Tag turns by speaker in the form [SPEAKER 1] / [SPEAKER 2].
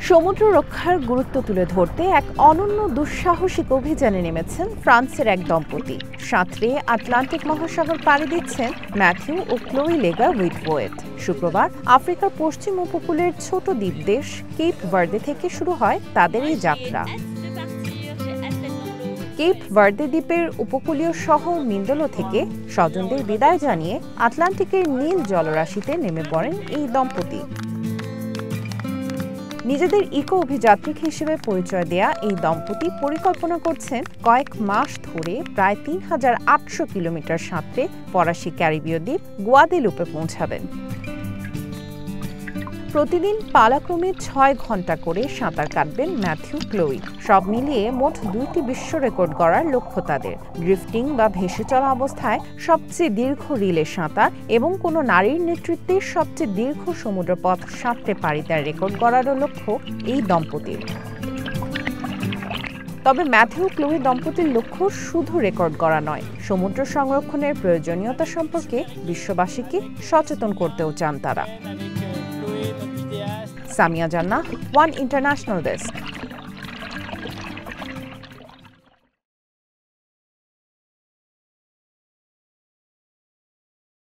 [SPEAKER 1] সমুদ্র রক্ষার গুরুত্ব তুলে ধরতে এক অনন্য দুঃসাহসিক অভিযানে নেমেছেন ফ্রান্সের এক দম্পতি। সাঁতরে আটলান্টিক মহাসাগর পাড়ি দিচ্ছেন ম্যাথিউ ও ক্লোই লেগা হুইটওয়েট। শুক্রবার আফ্রিকার পশ্চিম উপকূলের ছোট দ্বীপ দেশ কেপ ভার্দে থেকে শুরু হয় তাদের এই যাত্রা। কেপ ভার্দে দ্বীপের উপকূলীয় শহর মিন্দোলো থেকে স্বজনদের বিদায় জানিয়ে আটলান্টিকের নীল জলরাশিতে নেমে পড়েন এই দম্পতি। নিজেদের ইকো অভিযাত্রী হিসেবে পরিচয় দেয়া এই দম্পতি পরিকল্পনা করছেন কয়েক মাস ধরে প্রায় ৩,৮০০ কিলোমিটার সাঁতরে ফরাসি ক্যারিবীয় দ্বীপ গুয়াদেলুপে পৌঁছাবেন। প্রতিদিন পালাক্রমে ৬ ঘন্টা করে সাঁতার কাটবেন ম্যাথিউ ক্লোই। সব মিলিয়ে মোট ২টি বিশ্ব রেকর্ড গড়ার লক্ষ্য তাদের। ড্রিফটিং বা ভেসে চলা অবস্থায় সবচেয়ে দীর্ঘ রিলে সাঁতার এবং কোনো নারীর নেতৃত্বে সবচেয়ে দীর্ঘ সমুদ্রপথ সাঁতরে পাড়ি দেওয়ার রেকর্ড গড়ারও লক্ষ্য এই দম্পতির। তবে ম্যাথিউ ক্লোই দম্পতির লক্ষ্য শুধু রেকর্ড গড়া নয়, সমুদ্র সংরক্ষণের প্রয়োজনীয়তা সম্পর্কে বিশ্ববাসীকে সচেতন করতেও চান তারা। সামিয়া জান্নাহ, ওয়ান ইন্টারন্যাশনাল ডেস্ক।